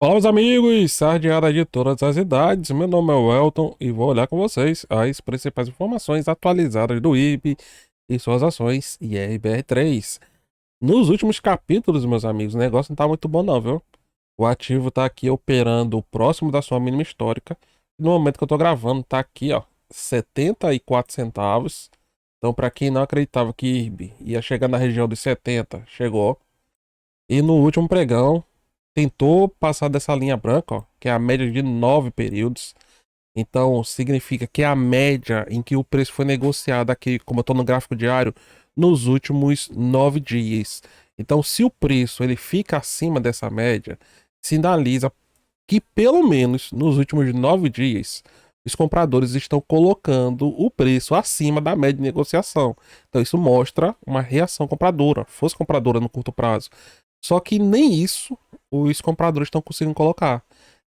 Fala, meus amigos, sardeada de todas as idades. Meu nome é Welton e vou olhar com vocês as principais informações atualizadas do IB e suas ações IRBR3. Nos últimos capítulos, meus amigos, o negócio não tá muito bom não, viu? O ativo tá aqui operando próximo da sua mínima histórica. No momento que eu tô gravando, tá aqui, ó, 74 centavos. Então, para quem não acreditava que IRB ia chegar na região dos 70, chegou. E no último pregão, tentou passar dessa linha branca, ó, que é a média de 9 períodos. Então, significa que é a média em que o preço foi negociado aqui, como eu estou no gráfico diário, nos últimos 9 dias. Então, se o preço ele fica acima dessa média, sinaliza que pelo menos nos últimos 9 dias, os compradores estão colocando o preço acima da média de negociação. Então, isso mostra uma reação compradora, força compradora no curto prazo. Só que nem isso os compradores estão conseguindo colocar.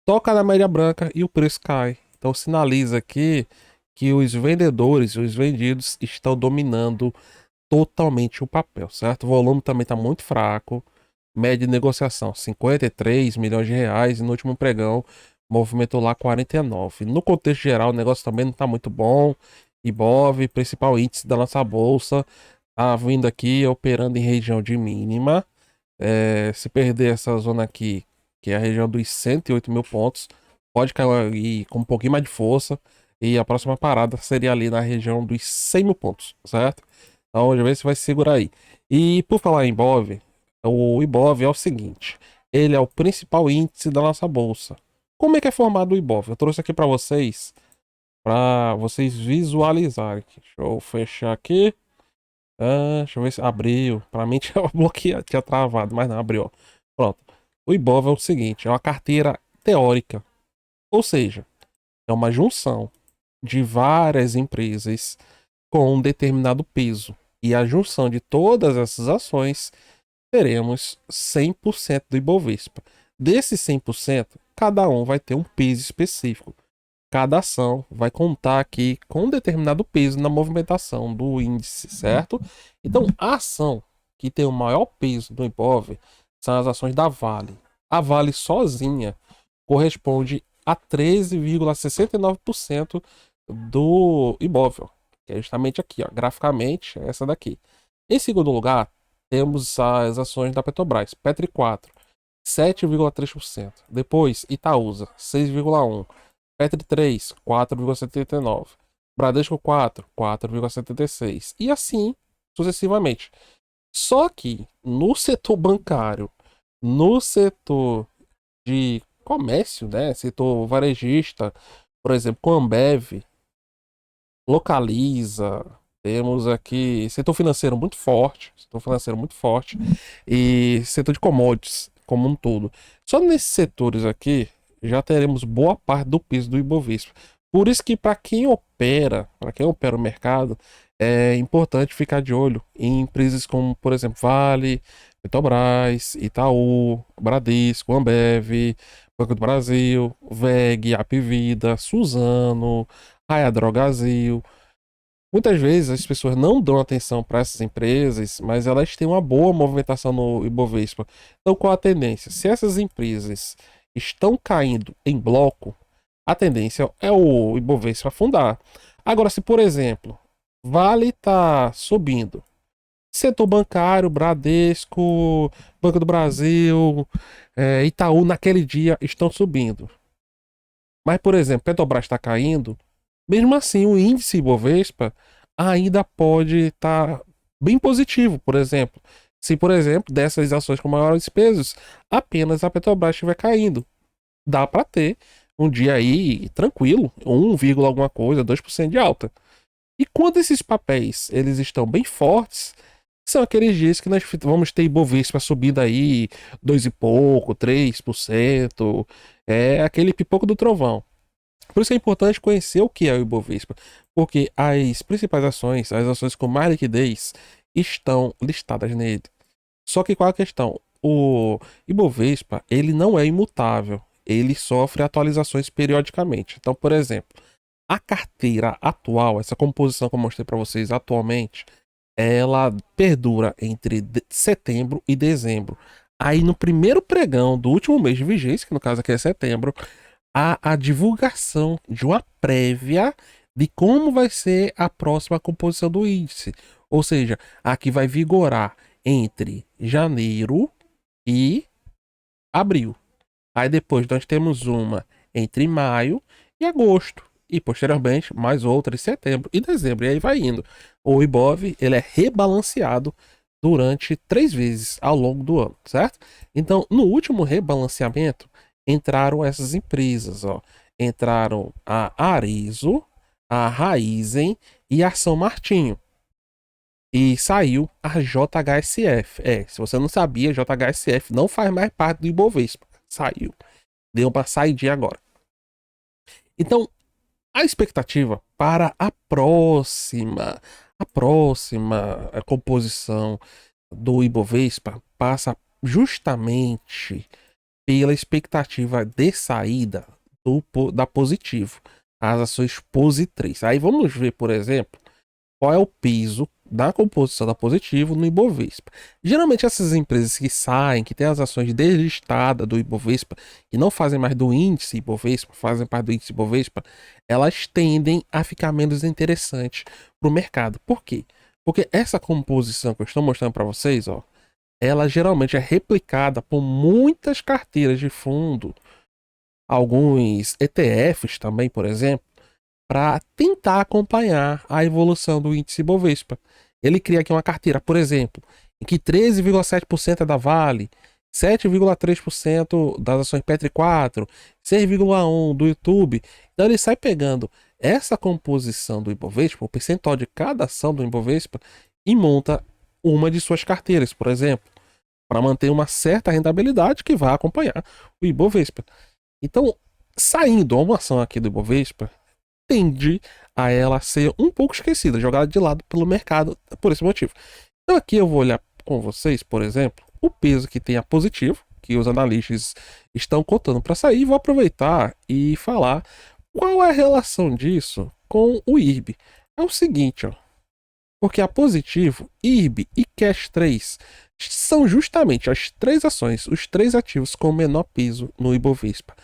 Toca na média branca e o preço cai. Então sinaliza aqui que os vendedores, os vendidos, estão dominando totalmente o papel, certo? O volume também está muito fraco. Média de negociação, 53 milhões de reais. E no último pregão, movimentou lá 49. No contexto geral, o negócio também não está muito bom. Ibov, principal índice da nossa bolsa, tá vindo aqui operando em região de mínima. Se perder essa zona aqui, que é a região dos 108 mil pontos, pode cair aí com um pouquinho mais de força. E a próxima parada seria ali na região dos 100 mil pontos, certo? Então, vamos ver se vai se segurar aí. E por falar em Ibov, o Ibov é o seguinte: ele é o principal índice da nossa bolsa. Como é que é formado o Ibov? Eu trouxe aqui para vocês visualizarem. Deixa eu fechar aqui. Deixa eu ver se abriu. Pra mim tinha bloqueado, tinha travado, mas não abriu. Ó. Pronto. O Ibov é o seguinte: é uma carteira teórica. Ou seja, é uma junção de várias empresas com um determinado peso. E a junção de todas essas ações, teremos 100% do Ibovespa. Desses 100%, cada um vai ter um peso específico. Cada ação vai contar aqui com um determinado peso na movimentação do índice, certo? Então, a ação que tem o maior peso no Ibov são as ações da Vale. A Vale sozinha corresponde a 13,69% do Ibov, ó, que é justamente aqui, ó, graficamente, essa daqui. Em segundo lugar, temos as ações da Petrobras, Petri 4, 7,3%. Depois, Itaúsa, 6,1%. Petri 3, 4,79. Bradesco 4, 4,76. E assim sucessivamente. Só que no setor bancário, no setor de comércio, né, setor varejista, por exemplo, com Ambev, Localiza, temos aqui setor financeiro muito forte e setor de commodities como um todo. Só nesses setores aqui já teremos boa parte do peso do Ibovespa. Por isso que para quem opera o mercado, é importante ficar de olho em empresas como, por exemplo, Vale, Petrobras, Itaú, Bradesco, Ambev, Banco do Brasil, VEG, Apvida, Suzano, Raia Drogasil. Muitas vezes as pessoas não dão atenção para essas empresas, mas elas têm uma boa movimentação no Ibovespa. Então, qual a tendência? Se essas empresas estão caindo em bloco, a tendência é o Ibovespa afundar. Agora, se por exemplo, Vale está subindo, setor bancário, Bradesco, Banco do Brasil, Itaú naquele dia estão subindo. Mas, por exemplo, Petrobras está caindo, mesmo assim, o índice Ibovespa ainda pode estar bem positivo, por exemplo. Se, por exemplo, dessas ações com maiores pesos, apenas a Petrobras estiver caindo. Dá para ter um dia aí tranquilo, 1, alguma coisa, 2% de alta. E quando esses papéis eles estão bem fortes, são aqueles dias que nós vamos ter Ibovespa subindo aí 2 e pouco, 3%. É aquele pipoco do trovão. Por isso é importante conhecer o que é o Ibovespa, porque as principais ações, as ações com mais liquidez, estão listadas nele. Só que qual é a questão? O Ibovespa, ele não é imutável, ele sofre atualizações periodicamente. Então, por exemplo, a carteira atual, essa composição que eu mostrei para vocês atualmente, ela perdura entre setembro e dezembro. Aí no primeiro pregão do último mês de vigência, que no caso aqui é setembro, há a divulgação de uma prévia de como vai ser a próxima composição do índice. Ou seja, a que vai vigorar entre janeiro e abril. Aí depois nós temos uma entre maio e agosto. E posteriormente mais outra em setembro e dezembro. E aí vai indo. O Ibov ele é rebalanceado durante 3 vezes ao longo do ano, certo? Então, no último rebalanceamento, entraram essas empresas, ó. Entraram a Arezzo, a Raizen e a São Martinho. E saiu a JHSF. Se você não sabia, JHSF não faz mais parte do Ibovespa. Saiu. Deu uma saidinha agora. Então, a expectativa para a próxima composição do Ibovespa passa justamente pela expectativa de saída da Positivo, as ações POSI3. Aí vamos ver, por exemplo, qual é o peso da composição da Positivo no Ibovespa. Geralmente essas empresas que saem, que têm as ações deslistadas do Ibovespa e não fazem mais do índice Ibovespa, fazem parte do índice Ibovespa, elas tendem a ficar menos interessantes para o mercado. Por quê? Porque essa composição que eu estou mostrando para vocês, ó, ela geralmente é replicada por muitas carteiras de fundo, alguns ETFs também, por exemplo, para tentar acompanhar a evolução do índice Bovespa. Ele cria aqui uma carteira, por exemplo, em que 13,7% é da Vale, 7,3% das ações Petri 4, 6,1% do YouTube. Então ele sai pegando essa composição do Ibovespa, o percentual de cada ação do Ibovespa, e monta uma de suas carteiras, por exemplo, para manter uma certa rentabilidade que vai acompanhar o Ibovespa. Então, saindo uma ação aqui do Ibovespa, tende a ela ser um pouco esquecida, jogada de lado pelo mercado por esse motivo. Então aqui eu vou olhar com vocês, por exemplo, o peso que tem a Positivo, que os analistas estão contando para sair, e vou aproveitar e falar qual é a relação disso com o IRB. É o seguinte, ó, porque a Positivo, IRB e Cash 3 são justamente as três ações, os três ativos com menor peso no Ibovespa.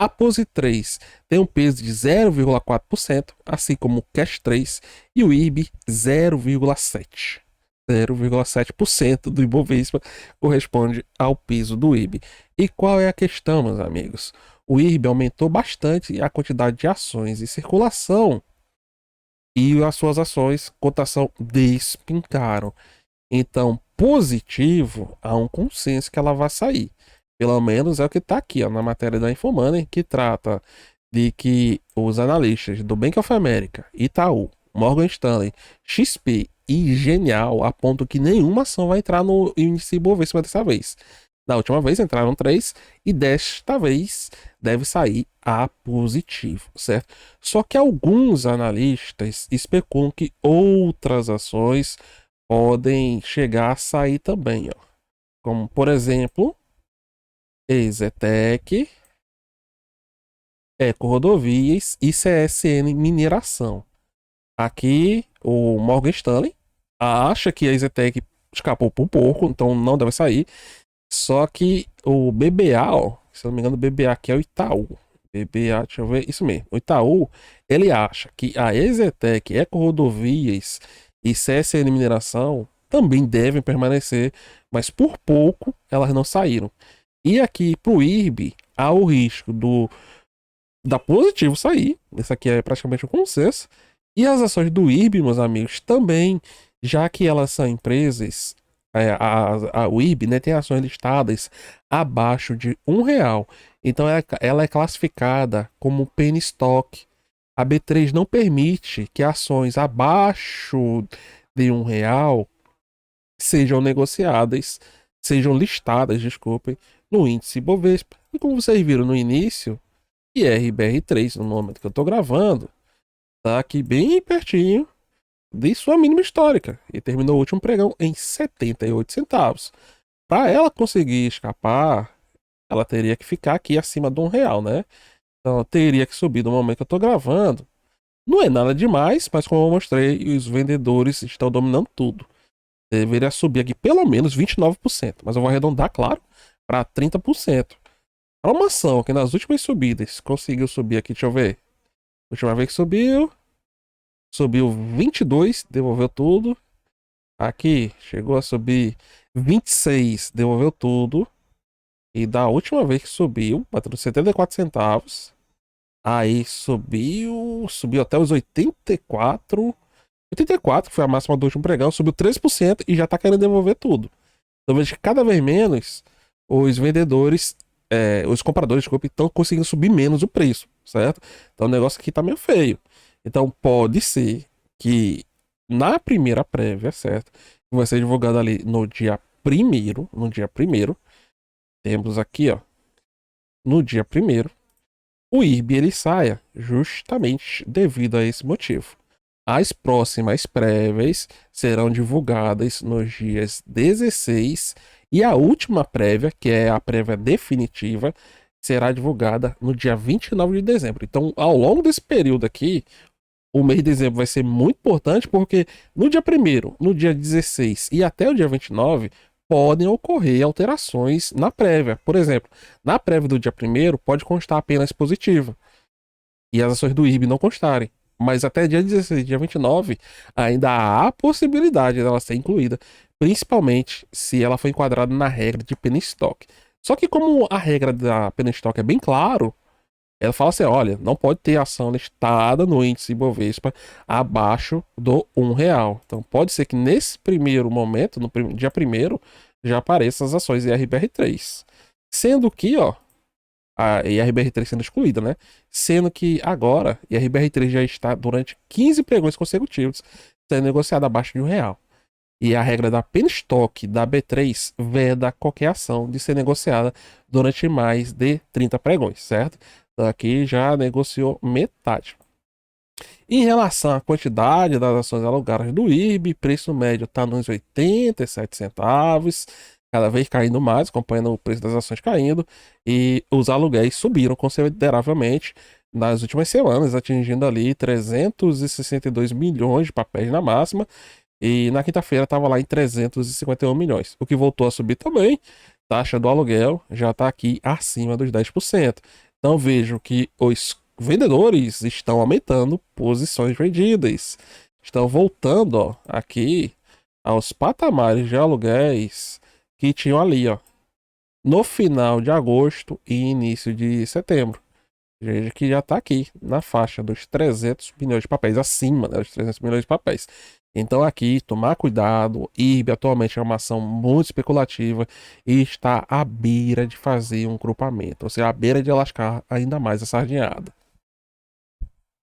A POSI 3 tem um peso de 0,4%, assim como o Cash 3 e o IRB 0,7%. 0,7% do Ibovespa corresponde ao peso do IRB. E qual é a questão, meus amigos? O IRB aumentou bastante a quantidade de ações em circulação e as suas ações, cotação, despincaram. Então, positivo, há um consenso que ela vai sair. Pelo menos é o que está aqui, ó, na matéria da Infomoney, que trata de que os analistas do Bank of America, Itaú, Morgan Stanley, XP e Genial apontam que nenhuma ação vai entrar no índice Bovespa dessa vez. Da última vez entraram 3 e desta vez deve sair a positivo, certo? Só que alguns analistas especulam que outras ações podem chegar a sair também, ó. Como, por exemplo, EZTEC, Eco Rodovias e CSN Mineração. Aqui, o Morgan Stanley acha que a EZTEC escapou por pouco, então não deve sair. Só que o BBA, ó, se eu não me engano, o BBA aqui é o Itaú. BBA, deixa eu ver, isso mesmo. O Itaú, ele acha que a EZTEC, Eco Rodovias e CSN Mineração também devem permanecer, mas por pouco elas não saíram. E aqui pro IRB há o risco da positivo sair. Esse aqui é praticamente um consenso. E as ações do IRB, meus amigos, também, já que elas são empresas, o IRB, né, tem ações listadas abaixo de R$ 1. Então ela é classificada como penny stock. A B3 não permite que ações abaixo de R$ 1 sejam negociadas, sejam listadas, desculpem, no índice Bovespa. E como vocês viram no início, IRBR3, no momento que eu estou gravando, está aqui bem pertinho de sua mínima histórica e terminou o último pregão em 78 centavos. Para ela conseguir escapar, ela teria que ficar aqui acima de R$ 1, né? Então teria que subir no momento que eu estou gravando. Não é nada demais, mas como eu mostrei, os vendedores estão dominando tudo. Deveria subir aqui pelo menos 29%, mas eu vou arredondar, claro, para 30%. A uma ação que nas últimas subidas conseguiu subir aqui, deixa eu ver. Última vez que subiu 22, devolveu tudo. Aqui chegou a subir 26, devolveu tudo. E da última vez que subiu, bateu 74 centavos. Aí subiu até os 84. 84, que foi a máxima do último pregão, subiu 3% e já tá querendo devolver tudo. Então vejo que cada vez menos os vendedores, os compradores, desculpa, estão conseguindo subir menos o preço, certo? Então o negócio aqui tá meio feio. Então pode ser que na primeira prévia, certo? Que vai ser divulgado ali no dia primeiro, temos aqui, ó, no dia primeiro, o IRB ele saia justamente devido a esse motivo. As próximas prévias serão divulgadas nos dias 16 e a última prévia, que é a prévia definitiva, será divulgada no dia 29 de dezembro. Então, ao longo desse período aqui, o mês de dezembro vai ser muito importante porque no dia 1º, no dia 16 e até o dia 29 podem ocorrer alterações na prévia. Por exemplo, na prévia do dia 1º pode constar apenas positiva e as ações do IRB não constarem. Mas até dia 16, dia 29, ainda há a possibilidade dela ser incluída, principalmente se ela for enquadrada na regra de penny stock. Só que como a regra da penny stock é bem claro, ela fala assim, olha, não pode ter ação listada no índice Ibovespa abaixo do R$ 1. Então pode ser que nesse primeiro momento, no dia 1º, já apareçam as ações IRBR3. Sendo que, ó, a IRBR3 sendo excluída, né? Sendo que agora, a IRBR3 já está durante 15 pregões consecutivos sendo negociada abaixo de R$ 1. E a regra da penny stock da B3 veda qualquer ação de ser negociada durante mais de 30 pregões, certo? Então aqui já negociou metade. Em relação à quantidade das ações alugadas do IRB, preço médio está nos 87 centavos, cada vez caindo mais, acompanhando o preço das ações caindo, e os aluguéis subiram consideravelmente nas últimas semanas, atingindo ali 362 milhões de papéis na máxima, e na quinta-feira estava lá em 351 milhões, o que voltou a subir também. Taxa do aluguel já está aqui acima dos 10%. Então vejo que os vendedores estão aumentando posições vendidas. Estão voltando, ó, aqui aos patamares de aluguéis que tinham ali, ó, no final de agosto e início de setembro. Veja que já está aqui na faixa dos 300 milhões de papéis, acima, né, dos 300 milhões de papéis. Então aqui, tomar cuidado, IRB atualmente é uma ação muito especulativa e está à beira de fazer um grupamento, ou seja, à beira de lascar ainda mais a sardinhada.